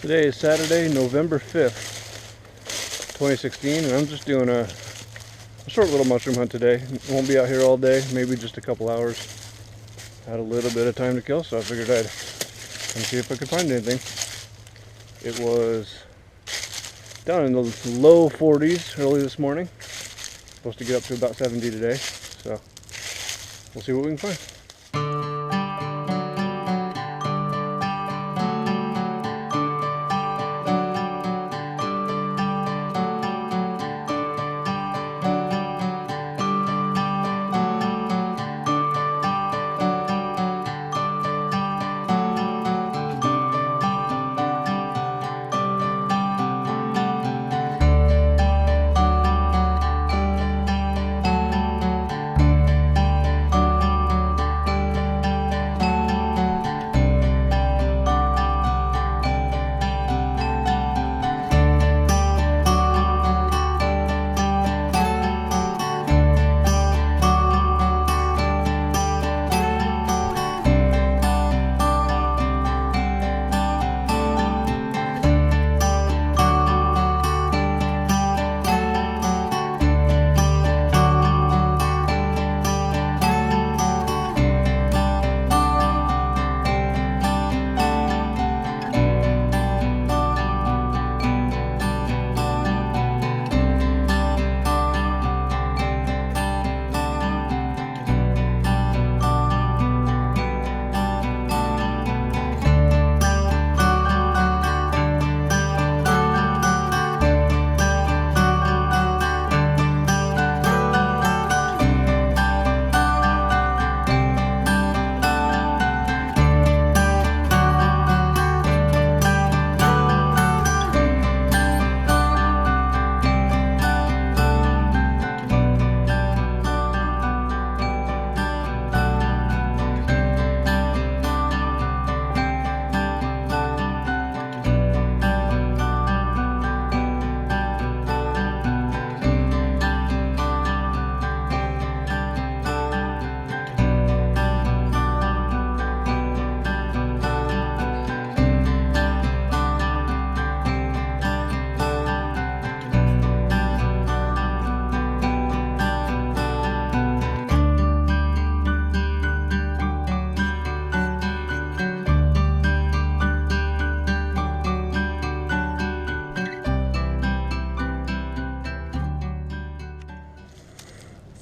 Today is Saturday, November 5th, 2016, and I'm just doing a short little mushroom hunt today. Won't be out here all day, maybe just a couple hours. Had a little bit of time to kill, so I figured I'd come see if I could find anything. It was down in the low 40s early this morning. Supposed to get up to about 70 today, so we'll see what we can find.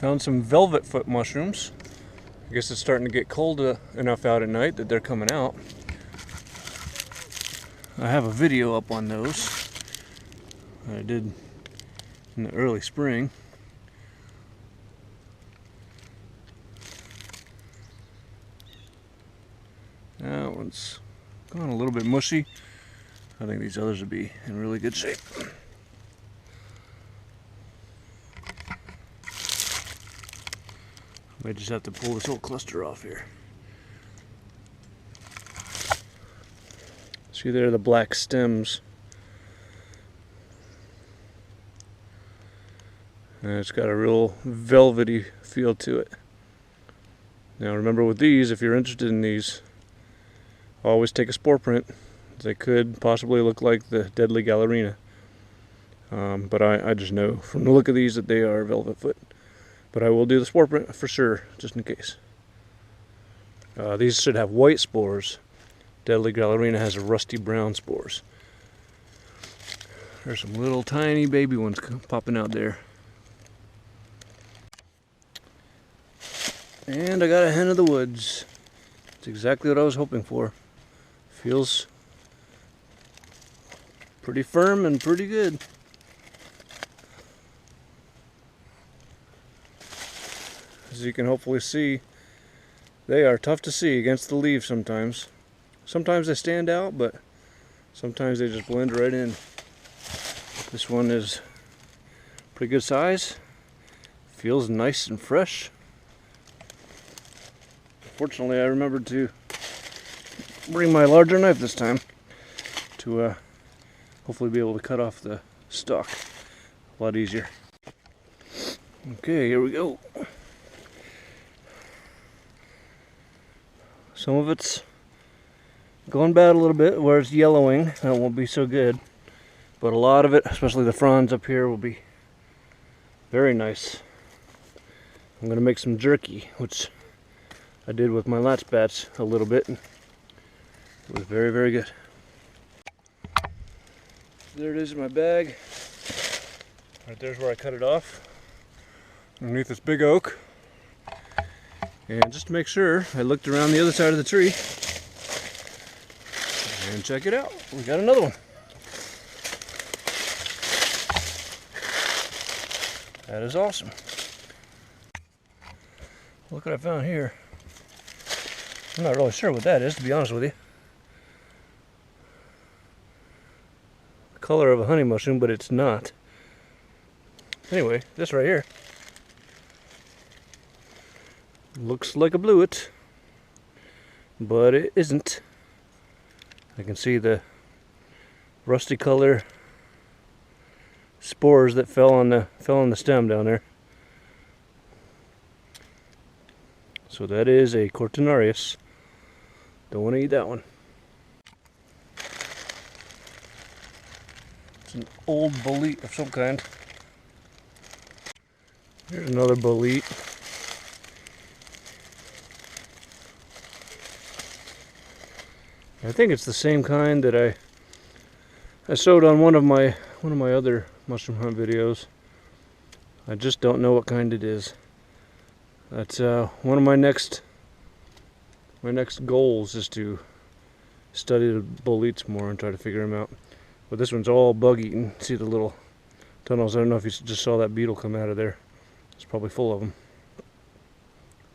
Found some velvet foot mushrooms. I guess it's starting to get cold enough out at night that they're coming out. I have a video up on those I did in the early spring. That one's gone a little bit mushy. I think these others would be in really good shape. Might just have to pull this whole cluster off here. See there, the black stems. And it's got a real velvety feel to it. Now remember with these, if you're interested in these, always take a spore print. They could possibly look like the deadly Gallerina. But I just know from the look of these that they are velvet foot. But I will do the spore print for sure, just in case. These should have white spores. Deadly Gallerina has a rusty brown spores. There's some little tiny baby ones popping out there. And I got a hen of the woods. It's exactly what I was hoping for. Feels pretty firm and pretty good. As you can hopefully see, they are tough to see against the leaves sometimes. Sometimes they stand out, but sometimes they just blend right in. This one is pretty good size. Feels nice and fresh. Fortunately, I remembered to bring my larger knife this time to hopefully be able to cut off the stalk a lot easier. Okay, here we go. Some of it's going bad a little bit where it's yellowing. That won't be so good. But a lot of it, especially the fronds up here, will be very nice. I'm going to make some jerky, which I did with my latch bats a little bit. It was very, very good. There it is in my bag. Right there's where I cut it off. Underneath this big oak. And just to make sure, I looked around the other side of the tree. And check it out. We got another one. That is awesome. Look what I found here. I'm not really sure what that is, to be honest with you. The color of a honey mushroom, but it's not. Anyway, this right here looks like a bluet, but it isn't. I can see the rusty color spores that fell on the stem down there. So that is a Cortinarius. Don't want to eat that one. It's an old bolete of some kind. Here's another bolete. I think it's the same kind that I sowed on one of my other mushroom hunt videos. I just don't know what kind it is. That's one of my next goals is to study the boletes more and try to figure them out. But this one's all bug eaten. See the little tunnels? I don't know if you just saw that beetle come out of there. It's probably full of them.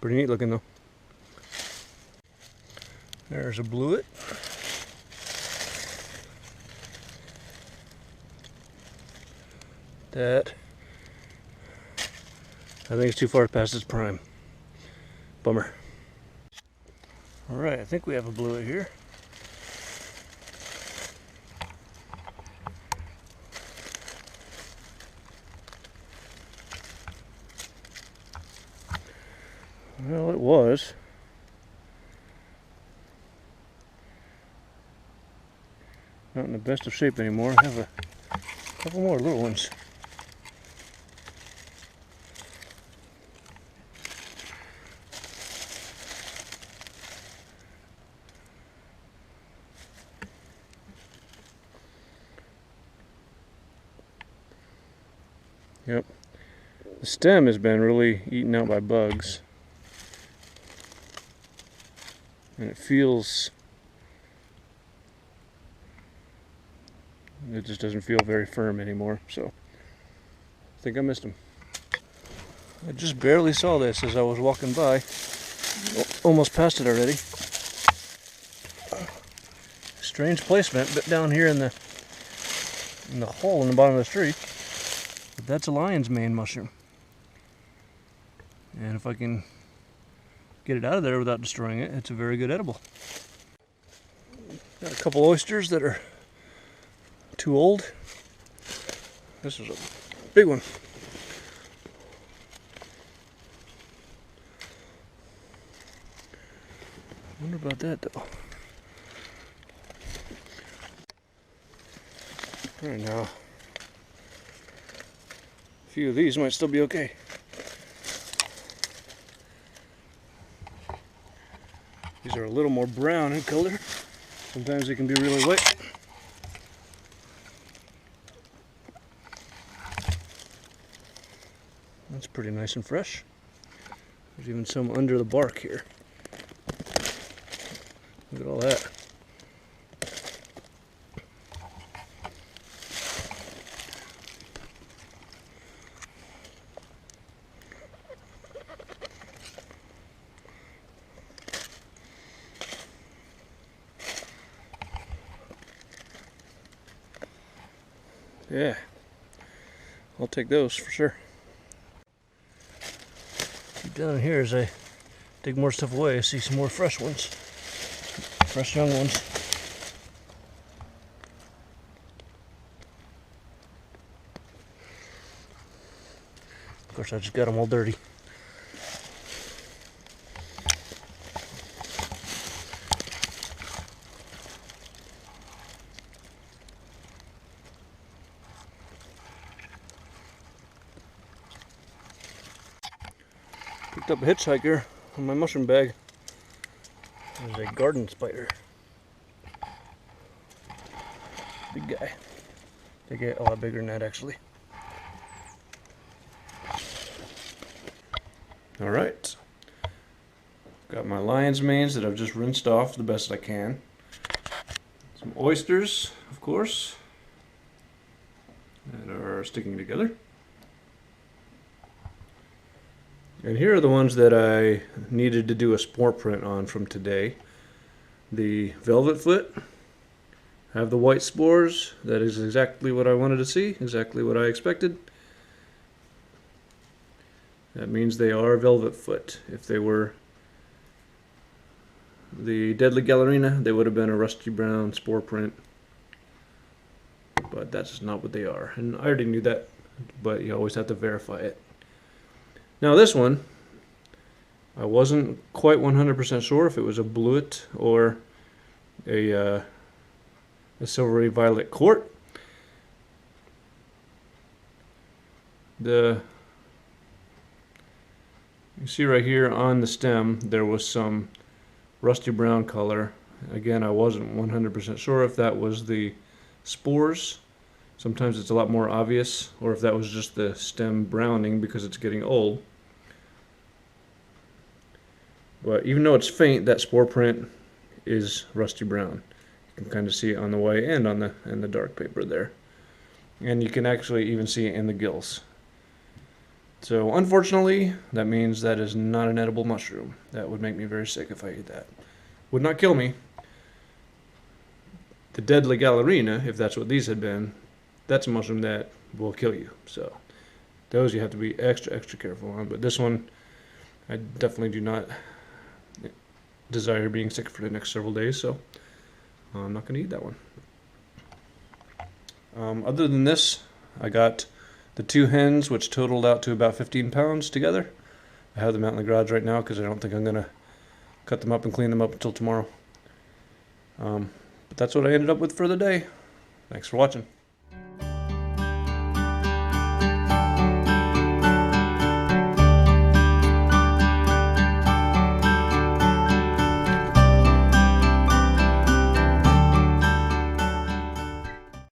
Pretty neat looking though. There's a bluet. That, I think it's too far past its prime. Bummer. Alright, I think we have a bluet here. Well, it was. Not in the best of shape anymore. I have a couple more little ones. Yep. The stem has been really eaten out by bugs. And it feels, it just doesn't feel very firm anymore, so I think I missed him. I just barely saw this as I was walking by. Almost passed it already. Strange placement, but down here in the hole in the bottom of the tree. But that's a lion's mane mushroom. And if I can get it out of there without destroying it, it's a very good edible. Got a couple oysters that are too old. This is a big one. I wonder about that though. Right now, a few of these might still be okay. These are a little more brown in color. Sometimes they can be really wet. That's pretty nice and fresh. There's even some under the bark here. Look at all that. Yeah, I'll take those for sure. Keep down here as I dig more stuff away. I see some more fresh ones, fresh young ones. Of course, I just got them all dirty. up a hitchhiker on my mushroom bag. There's a garden spider. Big guy. They get a lot bigger than that actually. Alright. Got my lion's manes that I've just rinsed off the best I can. Some oysters, of course, that are sticking together. And here are the ones that I needed to do a spore print on from today. The velvet foot have the white spores. That is exactly what I wanted to see, exactly what I expected. That means they are velvet foot. If they were the deadly gallerina, they would have been a rusty brown spore print. But that's not what they are. And I already knew that, but you always have to verify it. Now this one, I wasn't quite 100% sure if it was a bluet or a silvery violet court. You see right here on the stem there was some rusty brown color. Again, I wasn't 100% sure if that was the spores. Sometimes it's a lot more obvious, or if that was just the stem browning because it's getting old. But even though it's faint, that spore print is rusty brown. You can kind of see it on the white and on the dark paper there. And you can actually even see it in the gills. So unfortunately, that means that is not an edible mushroom. That would make me very sick if I ate that. Would not kill me. The deadly gallerina, if that's what these had been, that's a mushroom that will kill you. So those you have to be extra careful on. But this one, I definitely do not desire being sick for the next several days, so I'm not going to eat that one. Other than this, I got the 2 hens, which totaled out to about 15 pounds together. I have them out in the garage right now because I don't think I'm going to cut them up and clean them up until tomorrow. But that's what I ended up with for the day. Thanks for watching.